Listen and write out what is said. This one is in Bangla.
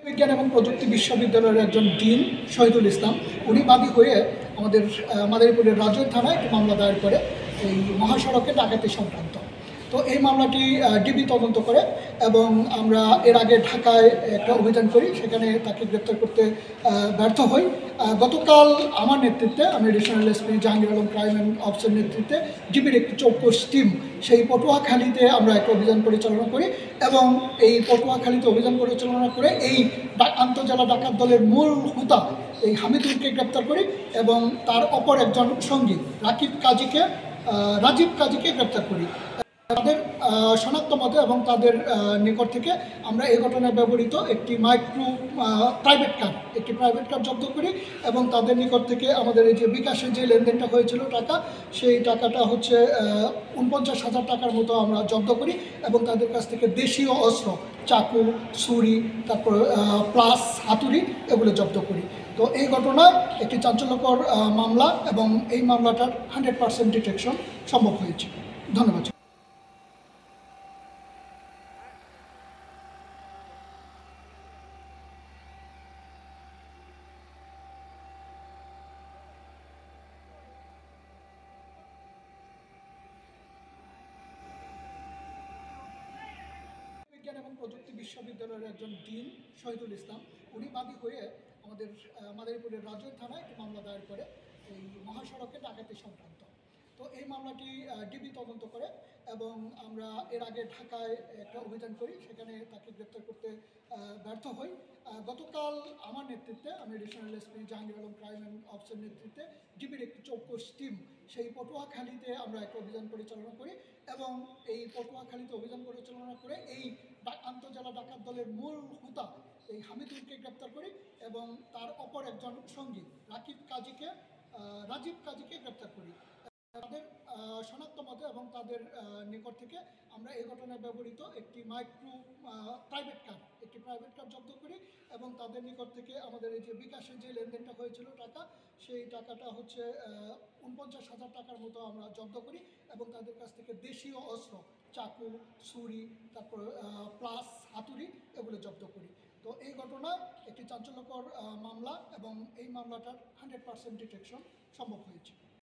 বিজ্ঞান এবং প্রযুক্তি বিশ্ববিদ্যালয়ের একজন ডিন শহীদুল ইসলাম উনি বাদী হয়ে আমাদের মাদারীপুরের রাজৈর থানায় একটি মামলা দায়ের করে এই মহাসড়কে ডাকাতি সংক্রান্ত। তো এই মামলাটি ডিবি তদন্ত করে এবং আমরা এর আগে ঢাকায় একটা অভিযান করি, সেখানে তাকে গ্রেপ্তার করতে ব্যর্থ হই। গতকাল আমার নেতৃত্বে, আমি additional SP Jahangir Alam crime and অফিসের নেতৃত্বে ডিবির একটি চৌকস টিম সেই পটুয়াখালীতে আমরা একটা অভিযান পরিচালনা করি এবং এই পটুয়াখালীতে অভিযান পরিচালনা করে এই আন্তঃজেলা ডাকাত দলের মূল হুতা এই হামিদুলকে গ্রেপ্তার করি এবং তার অপর একজন সঙ্গী রাজীব কাজীকে গ্রেপ্তার করি। তাদের শনাক্ত মতে এবং তাদের নিকট থেকে আমরা এই ঘটনায় ব্যবহৃত একটি প্রাইভেট কার জব্দ করি এবং তাদের নিকট থেকে আমাদের এই যে বিকাশে যে লেনদেনটা হয়েছিল টাকা, সেই টাকাটা হচ্ছে ৪৯,০০০ টাকার মতো আমরা জব্দ করি এবং তাদের কাছ থেকে দেশীয় অস্ত্র, চাকু, ছুরি, তারপর প্লাস হাতুড়ি এগুলো জব্দ করি। তো এই ঘটনা একটি চাঞ্চল্যকর মামলা এবং এই মামলাটার 100% ডিটেকশন সম্ভব হয়েছে। ধন্যবাদ। বিজ্ঞান এবং প্রযুক্তি বিশ্ববিদ্যালয়ের একজন ডিন শহীদুল ইসলাম উনি বাদী হয়ে আমাদের মাদারীপুরের রাজৈর থানায় একটি মামলা দায়ের করে এই মহাসড়কে ডাকাতি সংক্রান্ত। তো এই মামলাটি ডিবি তদন্ত করে এবং আমরা এর আগে ঢাকায় একটা অভিযান করি, সেখানে তাকে গ্রেপ্তার করতে ব্যর্থ হই। গতকাল আমার নেতৃত্বে, আমি additional SP Jahangir Alam crime and অফিসের নেতৃত্বে ডিবির একটি চৌকস টিম সেই পটুয়াখালীতে আমরা একটা অভিযান পরিচালনা করি এবং এই পটুয়াখালীতে অভিযান পরিচালনা করে এই আন্তঃজেলা ডাকাত দলের মূল হুতা এই হামিদুলকে গ্রেপ্তার করি এবং তার অপর একজন সঙ্গী রাজীব কাজীকে গ্রেপ্তার করি। তাদের শনাক্ত মতে এবং তাদের নিকট থেকে আমরা এই ঘটনায় ব্যবহৃত একটি প্রাইভেট কার জব্দ করি এবং তাদের নিকট থেকে আমাদের এই যে বিকাশে যে লেনদেনটা হয়েছিল টাকা, সেই টাকাটা হচ্ছে ৪৯,০০০ টাকার মতো আমরা জব্দ করি এবং তাদের কাছ থেকে দেশীয় অস্ত্র, চাকু, ছুরি, তারপর প্লাস হাতুড়ি এগুলো জব্দ করি। তো এই ঘটনা একটি চাঞ্চল্যকর মামলা এবং এই মামলাটার 100% ডিটেকশন সম্ভব হয়েছে।